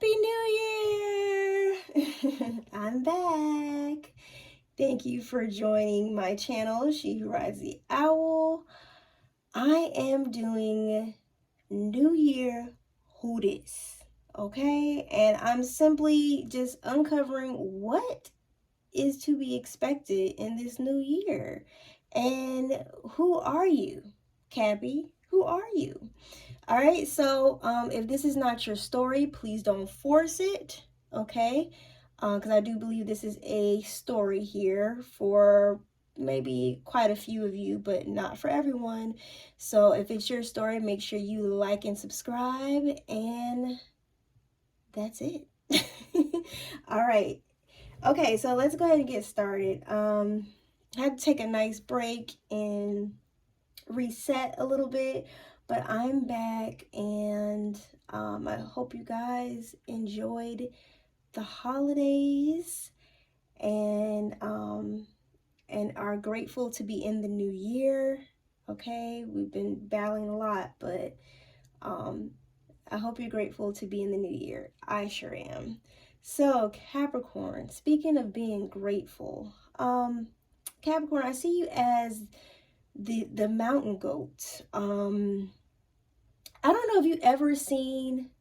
Happy New Year! I'm back. Thank you for joining my channel, She Who Rides the Owl. I am doing New Year Who Dis, okay? And I'm simply just uncovering what is to be expected in this new year. And who are you, Cappy? Who are you? All right, so if this is not your story, please don't force it, okay? Because I do believe this is a story here for maybe quite a few of you, but not for everyone. So if it's your story, make sure you like and subscribe, and that's it. All right. Okay, so let's go ahead and get started. I had to take a nice break and reset a little bit, but I'm back, and I hope you guys enjoyed the holidays and are grateful to be in the new year. Okay, we've been battling a lot, but I hope you're grateful to be in the new year. I sure am. So Capricorn, speaking of being grateful, Capricorn, I see you as the mountain goat. I don't know if you've ever seen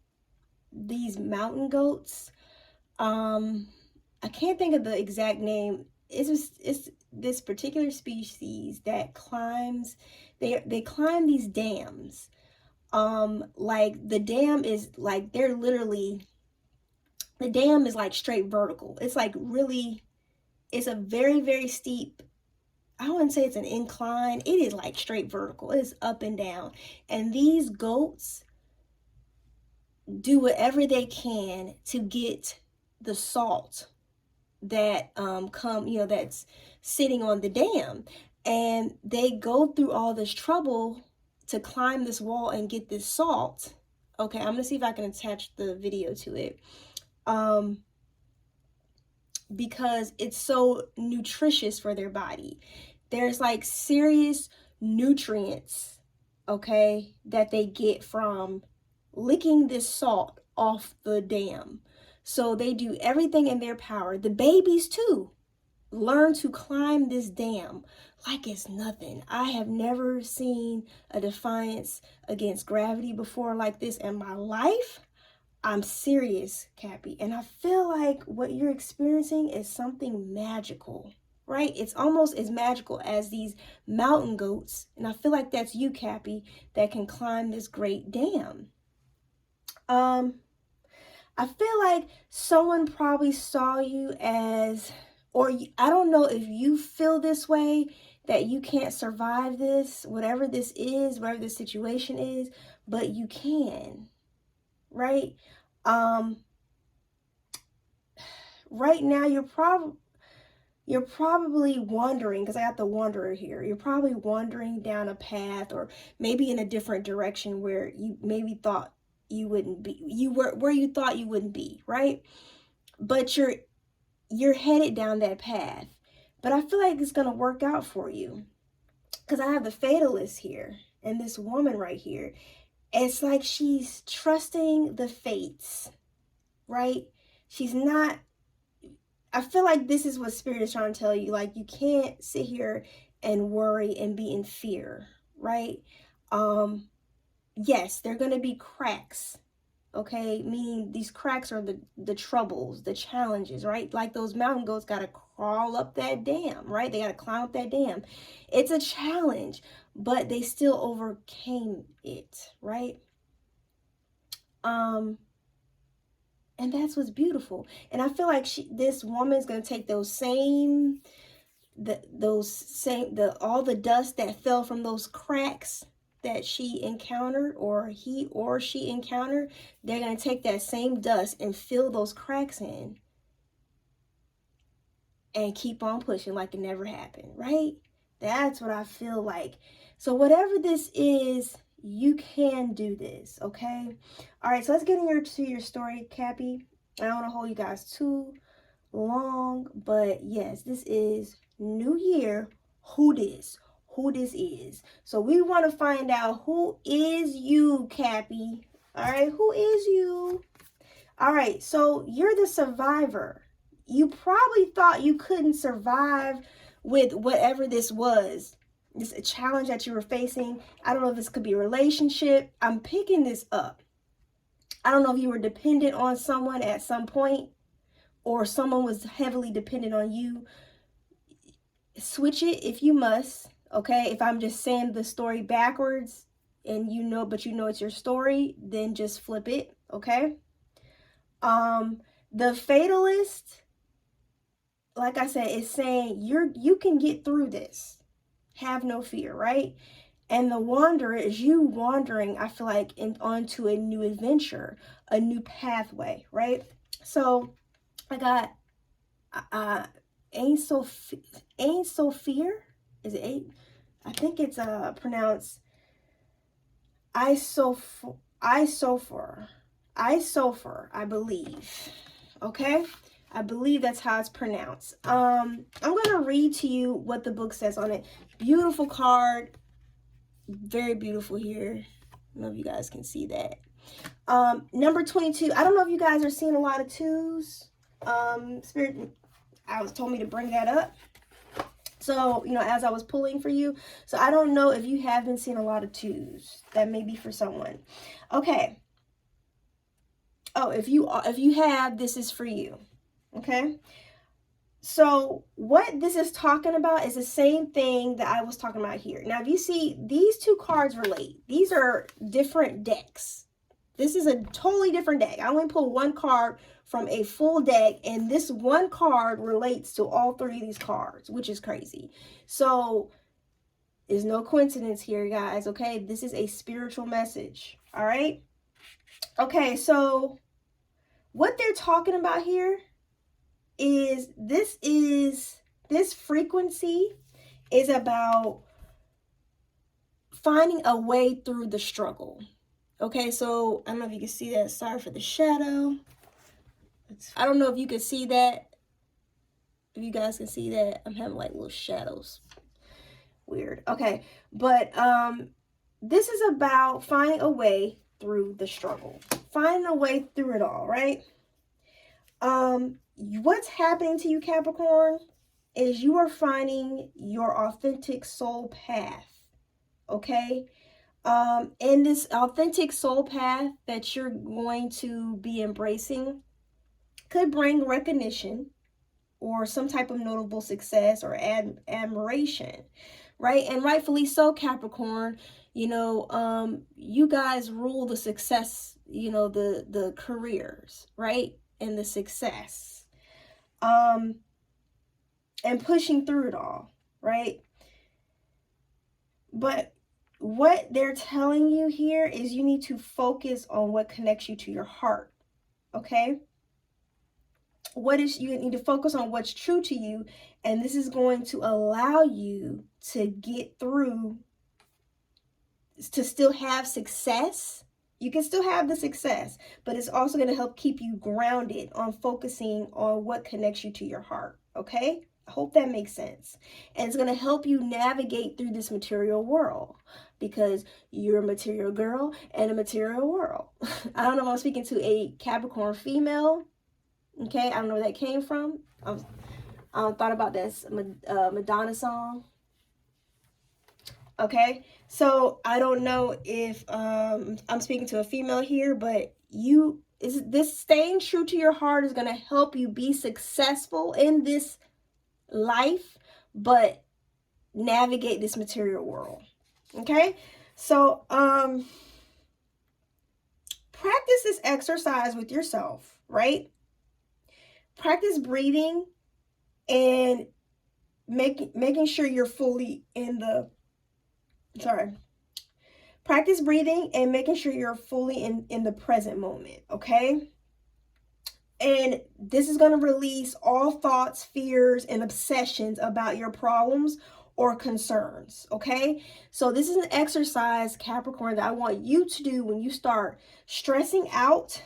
these mountain goats. I can't think of the exact name. It's this particular species that climbs. They climb these dams. Like the dam is like they're literally the dam is like straight vertical. It's like really. It's a very, very steep. I wouldn't say it's an incline. It is like straight vertical. It is up and down. And these goats do whatever they can to get the salt that that's sitting on the dam. And they go through all this trouble to climb this wall and get this salt. Okay, I'm gonna see if I can attach the video to it. Because it's so nutritious for their body. There's like serious nutrients, okay, that they get from licking this salt off the dam. So they do everything in their power. The babies too learn to climb this dam like it's nothing. I have never seen a defiance against gravity before like this in my life. I'm serious, Cappy, and I feel like what you're experiencing is something magical, right? It's almost as magical as these mountain goats, and I feel like that's you, Cappy, that can climb this great dam. I feel like someone probably saw you as, I don't know if you feel this way, that you can't survive this, whatever this is, whatever the situation is, but you can. Right? Right now you're probably wandering, because I got the wanderer here. You're probably wandering down a path, or maybe in a different direction where you maybe thought you wouldn't be. You were where you thought you wouldn't be, right? But you're headed down that path. But I feel like it's gonna work out for you, because I have the fatalist here and this woman right here. It's like she's trusting the fates, right? She's not. I feel like this is what Spirit is trying to tell you. Like, you can't sit here and worry and be in fear, right? Yes, there are going to be cracks, okay? Meaning these cracks are the troubles, the challenges, right? Like those mountain goats got to crawl up that dam, right? They got to climb up that dam. It's a challenge, but they still overcame it, right? And that's what's beautiful. And I feel like this woman's gonna take all the dust that fell from those cracks that she encountered, or she encountered. They're gonna take that same dust and fill those cracks in, and keep on pushing like it never happened, right? That's what I feel like. So whatever this is, you can do this, okay? All right, so let's get into your story, Cappy. I don't want to hold you guys too long, but yes, this is New Year. Who this is. So we want to find out, who is you, Cappy? All right, who is you? All right, so you're the survivor. You probably thought you couldn't survive with whatever this was, this challenge that you were facing. I don't know if this could be a relationship. I'm picking this up. I don't know if you were dependent on someone at some point, or someone was heavily dependent on you. Switch it if you must, okay? If I'm just saying the story backwards and you know, but you know it's your story, then just flip it, okay? The fatalist, like I said, is saying you can get through this. Have no fear, right? And the wanderer is you wandering, I feel like, onto a new adventure, a new pathway, right? So I got Ain Soph Aur. Is it eight? I think it's pronounced Ain Soph Aur, I believe. Okay? I believe that's how it's pronounced. I'm gonna read to you what the book says on it. Beautiful card. Very beautiful here. I don't know if you guys can see that. Number 22. I don't know if you guys are seeing a lot of twos. Spirit told me to bring that up. So, you know, as I was pulling for you. So I don't know if you have been seeing a lot of twos. That may be for someone. Okay. Oh, if you have, this is for you. Okay. So what this is talking about is the same thing that I was talking about here. Now, if you see, these two cards relate. These are different decks. This is a totally different deck. I only pulled one card from a full deck, and this one card relates to all three of these cards, which is crazy. So there's no coincidence here, guys, okay? This is a spiritual message, all right? Okay, so what they're talking about here is this frequency is about finding a way through the struggle. Okay, so I don't know if you can see that. Sorry for the shadow. I don't know if you can see that. If you guys can see that, I'm having like little shadows. Weird. Okay, but this is about finding a way through the struggle. Finding a way through it all, right? What's happening to you, Capricorn, is you are finding your authentic soul path, okay? And this authentic soul path that you're going to be embracing could bring recognition or some type of notable success or admiration, right? And rightfully so, Capricorn. You know, you guys rule the success, you know, the careers, right? And the success. And pushing through it all, right? But what they're telling you here is you need to focus on what connects you to your heart, okay? You need to focus on what's true to you, and this is going to allow you to get through, to still have success. You can still have the success, but it's also going to help keep you grounded on focusing on what connects you to your heart, okay? I hope that makes sense. And it's going to help you navigate through this material world because you're a material girl and a material world. I don't know if I'm speaking to a Capricorn female. Okay, I don't know where that came from. I thought about this Madonna song. Okay, so I don't know if I'm speaking to a female here, but this staying true to your heart is going to help you be successful in this life, but navigate this material world. Okay, so practice this exercise with yourself, right? Practice breathing and making sure you're fully in the practice breathing and making sure you're fully in the present moment, okay? And this is going to release all thoughts, fears, and obsessions about your problems or concerns, okay? So this is an exercise, Capricorn, that I want you to do when you start stressing out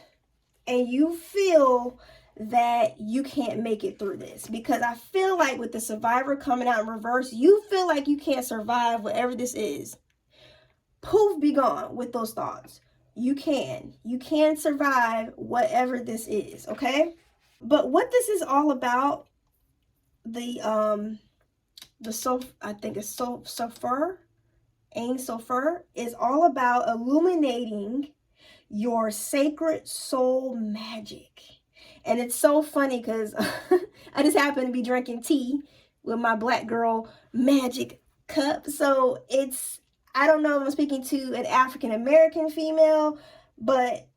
and you feel that you can't make it through this. Because I feel like with the survivor coming out in reverse, you feel like you can't survive whatever this is. Poof, be gone with those thoughts. You can survive whatever this is, okay? But what this is all about, I think it's Soph Aur, Ain Soph Aur, is all about illuminating your sacred soul magic. And it's so funny because I just happen to be drinking tea with my black girl magic cup. So I don't know if I'm speaking to an African American female, but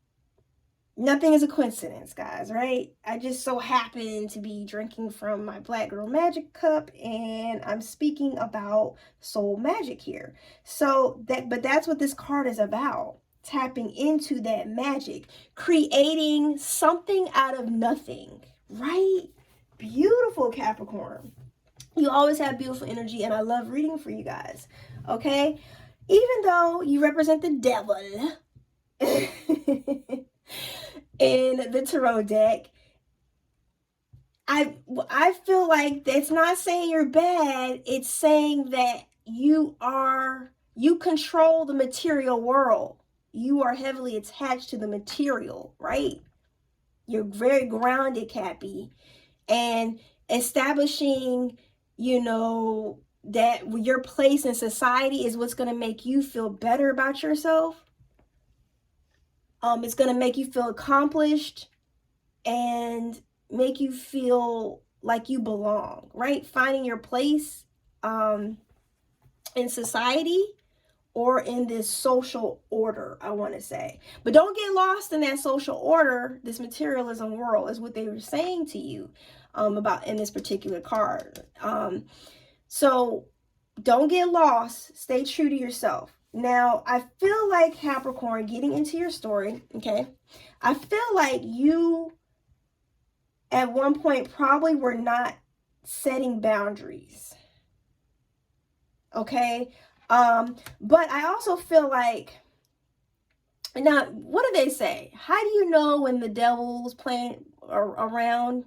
nothing is a coincidence, guys, right? I just so happen to be drinking from my black girl magic cup, and I'm speaking about soul magic here. But that's what this card is about. Tapping into that magic, creating something out of nothing, right? Beautiful, Capricorn. You always have beautiful energy, and I love reading for you guys, okay? Even though you represent the devil in the tarot deck, I feel like that's not saying you're bad. It's saying that you control the material world. You are heavily attached to the material, right? You're very grounded, Cappy. And establishing, that your place in society is what's going to make you feel better about yourself. It's going to make you feel accomplished and make you feel like you belong, right? Finding your place in society or in this social order, I want to say. But don't get lost in that social order. This materialism world is what they were saying to you about in this particular card. So don't get lost. Stay true to yourself. Now, I feel like, Capricorn, getting into your story, okay, I feel like you at one point probably were not setting boundaries, okay? But I also feel like, now, what do they say? How do you know when the devil's playing around?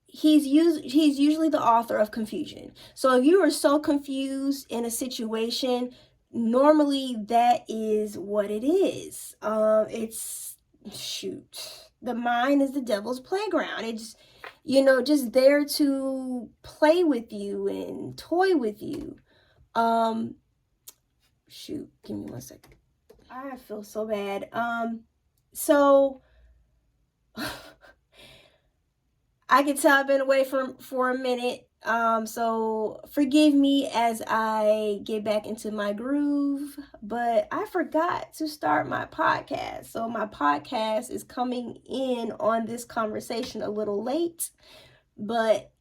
He's usually the author of confusion. So if you are so confused in a situation, normally that is what it is. The mind is the devil's playground. It's, just there to play with you and toy with you. Give me 1 second. I feel so bad. So I can tell I've been away for a minute. So forgive me as I get back into my groove, but I forgot to start my podcast. So my podcast is coming in on this conversation a little late, but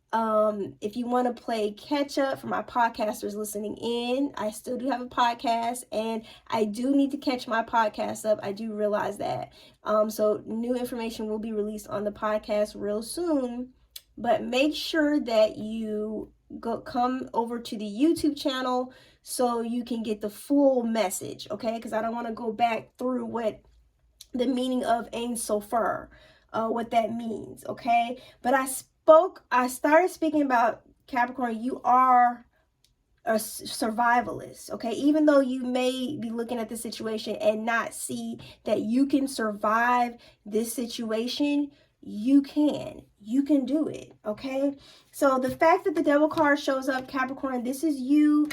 if you want to play catch up for my podcasters listening in, I still do have a podcast, and I do need to catch my podcast up. I do realize that. So new information will be released on the podcast real soon, but make sure that you come over to the YouTube channel so you can get the full message, okay? Because I don't want to go back through what the meaning of Ain Soph Aur, what that means, okay? But I started speaking about, Capricorn, you are a survivalist, okay? Even though you may be looking at the situation and not see that you can survive this situation, you can do it, okay? So the fact that the devil card shows up, Capricorn, this is you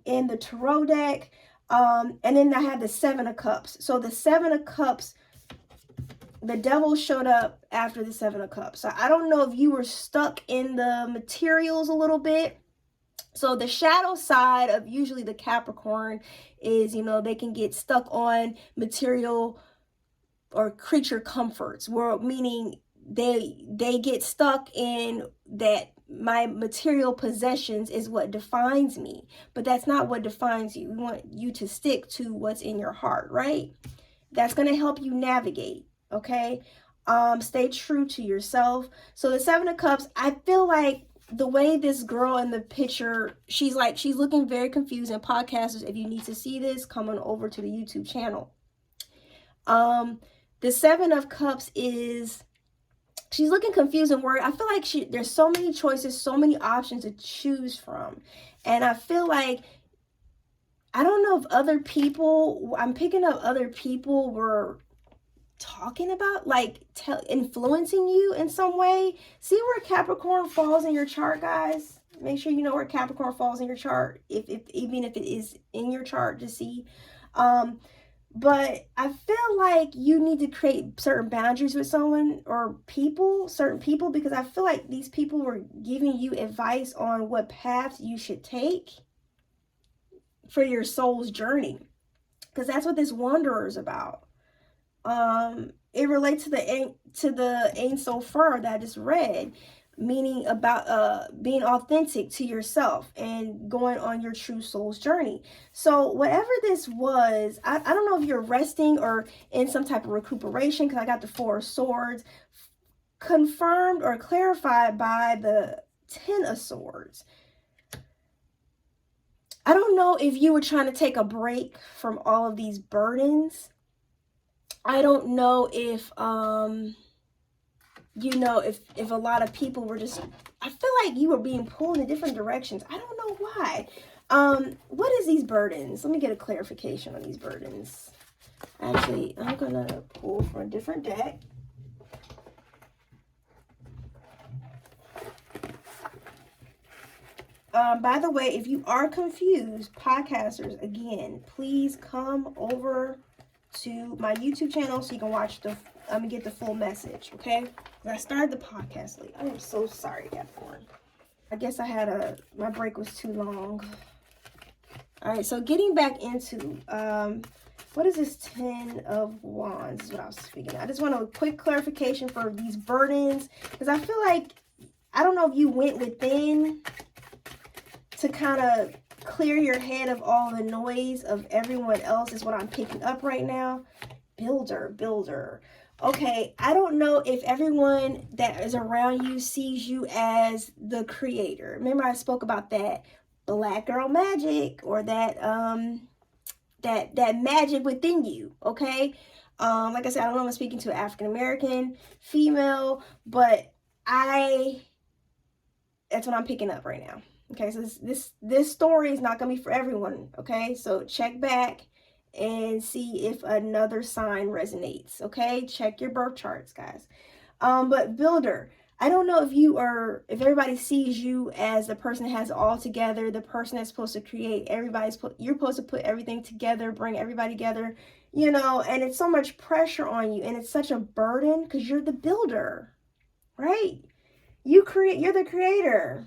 in the tarot deck. And then I have the 7 of Cups. So the 7 of Cups, the devil showed up after the 7 of Cups. So I don't know if you were stuck in the materials a little bit. So the shadow side of usually the Capricorn is, they can get stuck on material or creature comforts, meaning they get stuck in that my material possessions is what defines me. But that's not what defines you. We want you to stick to what's in your heart, right? That's going to help you navigate, okay? Stay true to yourself. So the 7 of Cups, I feel like the way this girl in the picture, she's looking very confused. And podcasters, if you need to see this, come on over to the YouTube channel. The 7 of Cups she's looking confused and worried. I feel like there's so many choices, so many options to choose from. And I feel like I don't know if other people, I'm picking up other people were talking about, like, influencing you in some way. See where Capricorn falls in your chart, guys? Make sure you know where Capricorn falls in your chart, if even if it is in your chart, to see. But I feel like you need to create certain boundaries with someone or people, certain people, because I feel like these people were giving you advice on what path you should take for your soul's journey, because that's what this wanderer is about. It relates to the Ain Soph Aur that I just read, meaning about being authentic to yourself and going on your true soul's journey. So whatever this was, I don't know if you're resting or in some type of recuperation, because I got the Four of Swords, confirmed or clarified by the Ten of Swords. I don't know if you were trying to take a break from all of these burdens. I don't know if you know, if a lot of people were just, I feel like you were being pulled in different directions. I don't know why. What is these burdens? Let me get a clarification on these burdens. Actually, I'm gonna pull from a different deck. By the way, if you are confused, podcasters, again, please come over to my YouTube channel so you can watch get the full message, okay? I started the podcast late. I am so sorry, Capricorn. I guess I had my break was too long. All right, so getting back into, what is this Ten of Wands is what I was speaking of. I just want a quick clarification for these burdens, because I feel like, I don't know if you went within to kind of clear your head of all the noise of everyone else, is what I'm picking up right now. Builder. Okay, I don't know if everyone that is around you sees you as the creator. Remember I spoke about that black girl magic, or that that magic within you, okay? Like I said, I don't know if I'm speaking to an African American female, but that's what I'm picking up right now. Okay, so this story is not gonna be for everyone, okay? So check back and see if another sign resonates, okay? Check your birth charts, guys. But builder, I don't know if everybody sees you as the person that has it all together, the person that's supposed to create, you're supposed to put everything together, bring everybody together, you know, and it's so much pressure on you, and it's such a burden because you're the builder, right? You're the creator.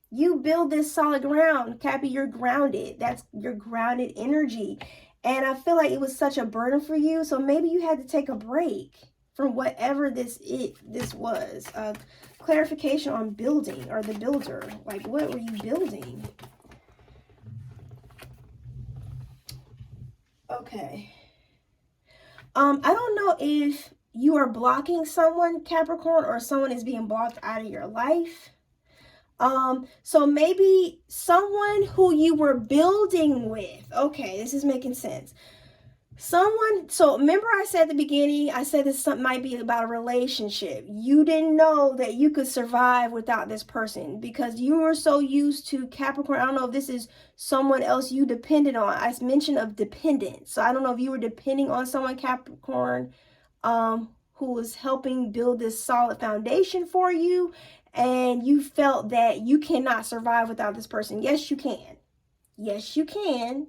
You build this solid ground, Cappy. You're grounded. That's your grounded energy. And I feel like it was such a burden for you. So maybe you had to take a break from whatever this was. Clarification on building, or the builder. Like, what were you building? Okay. I don't know if you are blocking someone, Capricorn, or someone is being blocked out of your life. So maybe someone who you were building with. Okay, this is making sense. So remember I said at the beginning, I said this might be about a relationship. You didn't know that you could survive without this person because you were so used to Capricorn. I don't know if this is someone else you depended on. I mentioned of dependence. So I don't know if you were depending on someone, Capricorn, who was helping build this solid foundation for you, and you felt that you cannot survive without this person. Yes, you can. Yes, you can.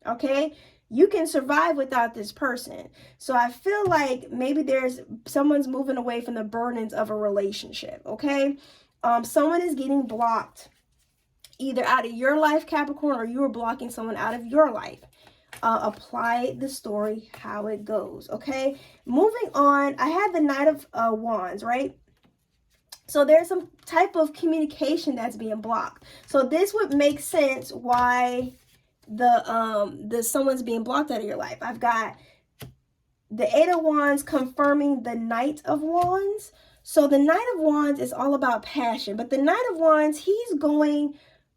Okay? You can survive without this person. So I feel like maybe someone's moving away from the burdens of a relationship, okay? Someone is getting blocked either out of your life, Capricorn, or you are blocking someone out of your life. Apply the story how it goes, okay? Moving on, I had the Knight of Wands, right? So there's some type of communication that's being blocked. So this would make sense why the someone's being blocked out of your life. I've got the Eight of Wands confirming the Knight of Wands. So the Knight of Wands is all about passion, but the Knight of Wands, he's going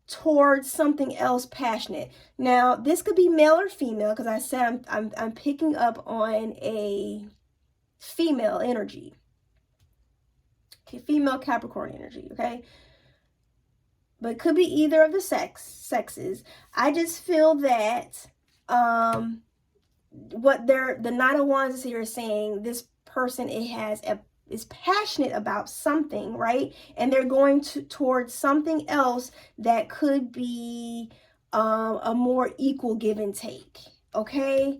towards something else passionate. Now, this could be male or female, because I said I'm picking up on a female energy. Okay, female Capricorn energy, okay? but it could be either of the sexes. I just feel that what the Knight of Wands here is saying, this person is passionate about something, right? And they're going towards something else that could be a more equal give and take, okay?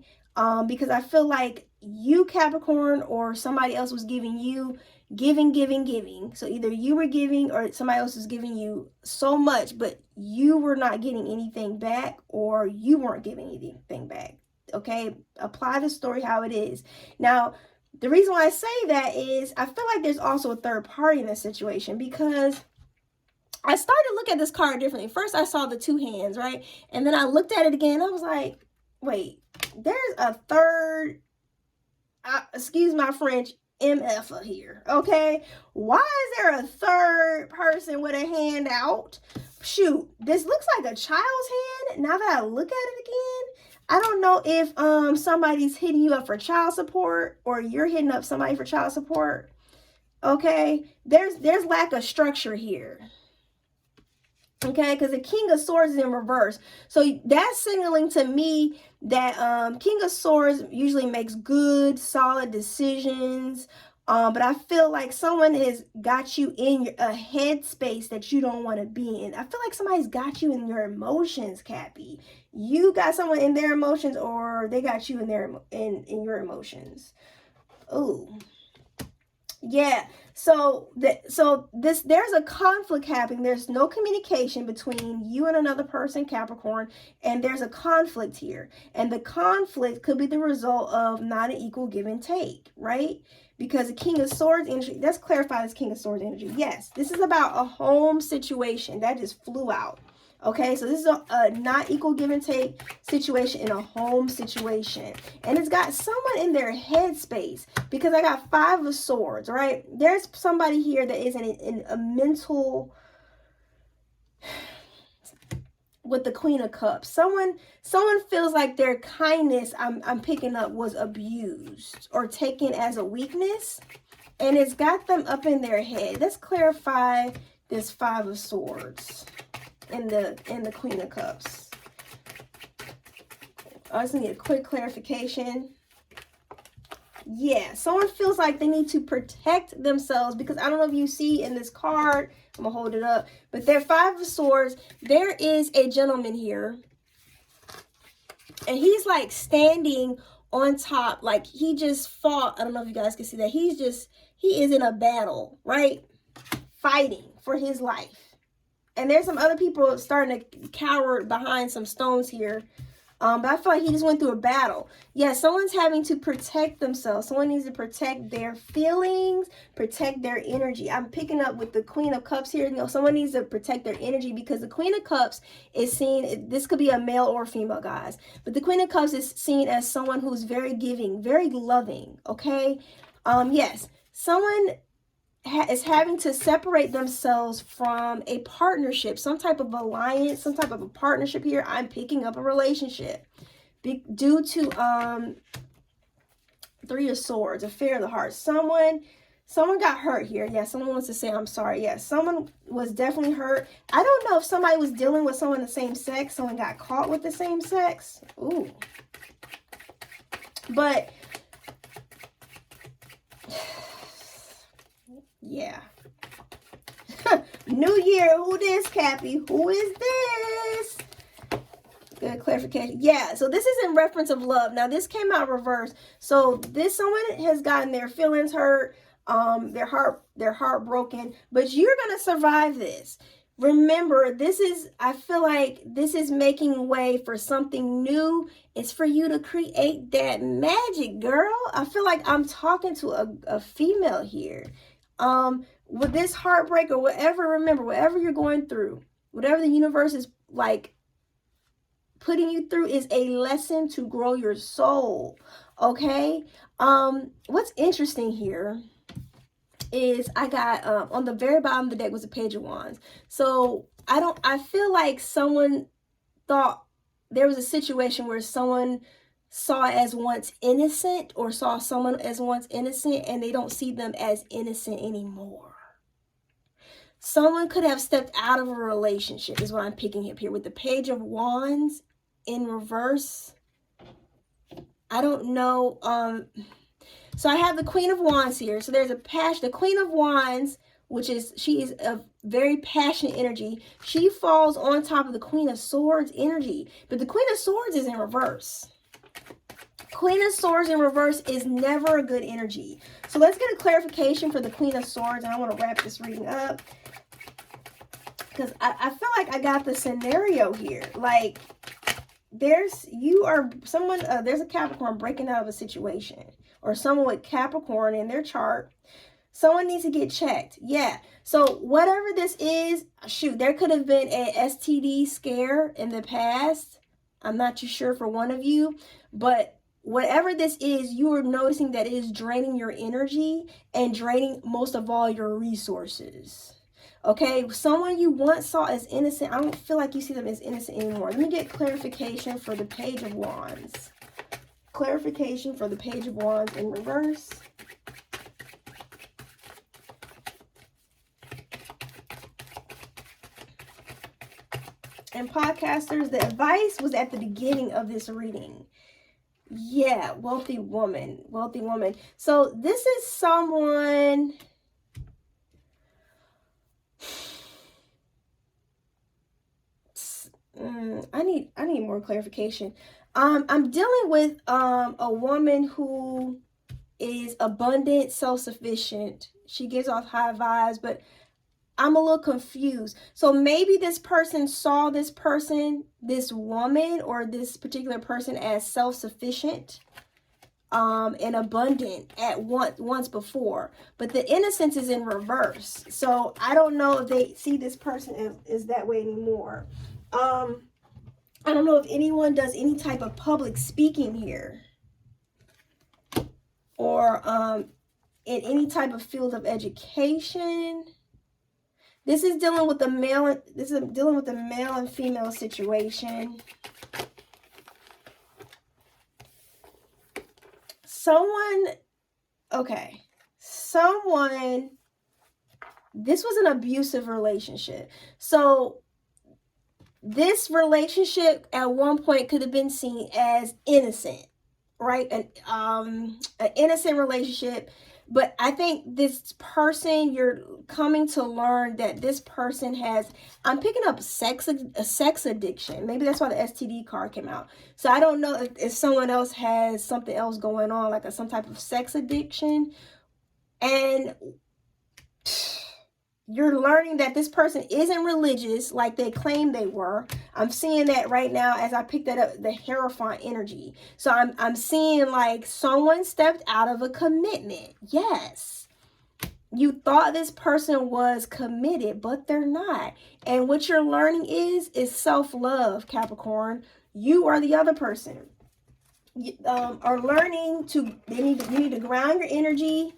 Because I feel like you, Capricorn, or somebody else was giving you giving. So either you were giving or somebody else was giving you so much, but you were not getting anything back, or you weren't giving anything back. Okay, apply the story how it is. Now, the reason why I say that is I feel like there's also a third party in this situation, because I started to look at this card differently. First, I saw the two hands, right? And then I looked at it again. I was like, wait, there's a third, excuse my French, MF here, okay? Why is there a third person with a hand out? Shoot, this looks like a child's hand. Now that I look at it again, I don't know if somebody's hitting you up for child support, or you're hitting up somebody for child support. Okay, there's lack of structure here. Okay, because the King of Swords is in reverse. So that's signaling to me that King of Swords usually makes good, solid decisions. But I feel like someone has got you in a headspace that you don't want to be in. I feel like somebody's got you in your emotions, Cappy. You got someone in their emotions, or they got you in your emotions. Oh. Yeah, so there's a conflict happening. There's no communication between you and another person, Capricorn, and there's a conflict here. And the conflict could be the result of not an equal give and take, right? Because the King of Swords energy, let's clarify this King of Swords energy. Yes, this is about a home situation that just flew out. Okay, so this is a not equal give and take situation in a home situation. And it's got someone in their headspace, because I got 5 of Swords, right? There's somebody here that is in a mental, with the Queen of Cups. Someone feels like their kindness, I'm picking up, was abused or taken as a weakness. And it's got them up in their head. Let's clarify this 5 of Swords. In the Queen of Cups. I just need a quick clarification. Yeah, someone feels like they need to protect themselves, because I don't know if you see in this card, I'm gonna hold it up, but they're 5 of Swords. There is a gentleman here, and he's like standing on top, like he just fought. I don't know if you guys can see that. He is in a battle, right? Fighting for his life. And there's some other people starting to cower behind some stones here. But I feel like he just went through a battle. Yeah, someone's having to protect themselves. Someone needs to protect their feelings, protect their energy. I'm picking up with the Queen of Cups here. You know, someone needs to protect their energy, because the Queen of Cups is seen, this could be a male or female, guys. But the Queen of Cups is seen as someone who's very giving, very loving, okay? Yes, someone is having to separate themselves from a partnership, some type of alliance, some type of a partnership here. I'm picking up a relationship due to 3 of Swords, affair of the heart. Someone got hurt here. Yeah, someone wants to say I'm sorry. Yeah, someone was definitely hurt. I don't know if somebody was dealing with someone the same sex. Someone got caught with the same sex. Ooh. But yeah. New year. Who this, Cappy? Who is this? Good clarification. Yeah, so this is in reference of love. Now, this came out reverse. So this someone has gotten their feelings hurt, their heart broken, but you're gonna survive this. Remember, I feel like this is making way for something new. It's for you to create that magic, girl. I feel like I'm talking to a female here. With this heartbreak or whatever, remember, whatever you're going through, whatever the universe is like putting you through, is a lesson to grow your soul. Okay. What's interesting here is I got on the very bottom of the deck was a Page of Wands. So I feel like someone thought there was a situation where someone saw as once innocent, or saw someone as once innocent, and they don't see them as innocent anymore. Someone could have stepped out of a relationship is what I'm picking up here with the Page of Wands in reverse. I don't know. So I have the Queen of Wands here. So there's a passion. The Queen of Wands, which is, she is a very passionate energy. She falls on top of the Queen of Swords energy. But the Queen of Swords is in reverse. Queen of Swords in reverse is never a good energy. So let's get a clarification for the Queen of Swords. And I want to wrap this reading up, because I feel like I got the scenario here. Like, there's a Capricorn breaking out of a situation, or someone with Capricorn in their chart. Someone needs to get checked. Yeah. So whatever this is, shoot, there could have been a STD scare in the past. I'm not too sure for one of you, but whatever this is, you are noticing that it is draining your energy and draining most of all your resources. Okay, someone you once saw as innocent, I don't feel like you see them as innocent anymore. Let me get clarification for the Page of Wands. Clarification for the Page of Wands in reverse. And podcasters, the advice was at the beginning of this reading. Yeah, wealthy woman, wealthy woman. So this is someone... I need more clarification. I'm dealing with a woman who is abundant, self-sufficient. She gives off high vibes, but I'm a little confused. So maybe this person saw this woman or this particular person as self-sufficient and abundant at once before, but the innocence is in reverse. So I don't know if they see this person as that way anymore. I don't know if anyone does any type of public speaking here, or in any type of field of education. This is dealing with the male. This is dealing with the male and female situation. This was an abusive relationship. So this relationship at one point could have been seen as innocent, right? An innocent relationship. But I think this person, you're coming to learn that this person has, I'm picking up a sex addiction. Maybe that's why the STD card came out. So I don't know if someone else has something else going on, like some type of sex addiction. And you're learning that this person isn't religious like they claim they were. I'm seeing that right now as I picked that up, the Hierophant energy. So I'm seeing like someone stepped out of a commitment. Yes. You thought this person was committed, but they're not. And what you're learning is self-love, Capricorn. You are the other person. You are learning to, you need to ground your energy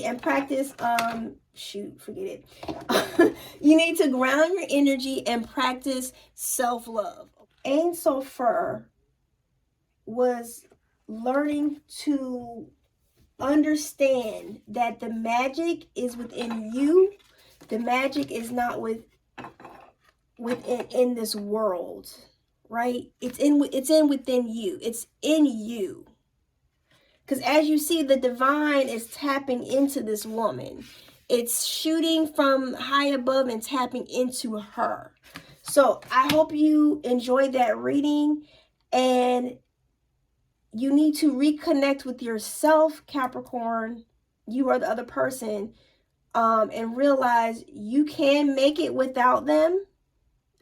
and practice, forget it. You need to ground your energy and practice self-love. Ain Soph Aur was learning to understand that the magic is within you. The magic is not within this world, right? It's within you. It's in you. Because as you see, the divine is tapping into this woman. It's shooting from high above and tapping into her. So I hope you enjoyed that reading. And you need to reconnect with yourself, Capricorn. You are the other person. And realize you can make it without them.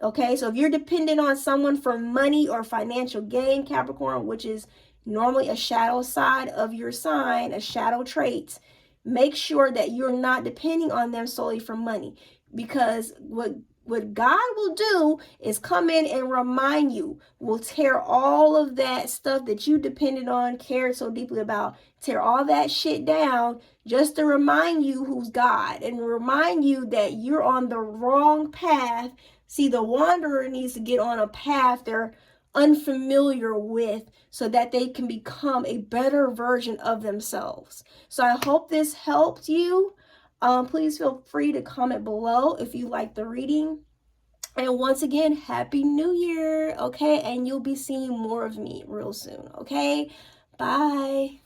Okay, so if you're dependent on someone for money or financial gain, Capricorn, which is normally a shadow side of your sign, a shadow trait, make sure that you're not depending on them solely for money. Because what God will do is come in and remind you, will tear all of that stuff that you depended on, cared so deeply about, tear all that shit down just to remind you who's God and remind you that you're on the wrong path. See, the wanderer needs to get on a path they're unfamiliar with so that they can become a better version of themselves. So I hope this helped you. Please feel free to comment below if you like the reading. And once again, Happy New Year, okay? And you'll be seeing more of me real soon, okay? Bye.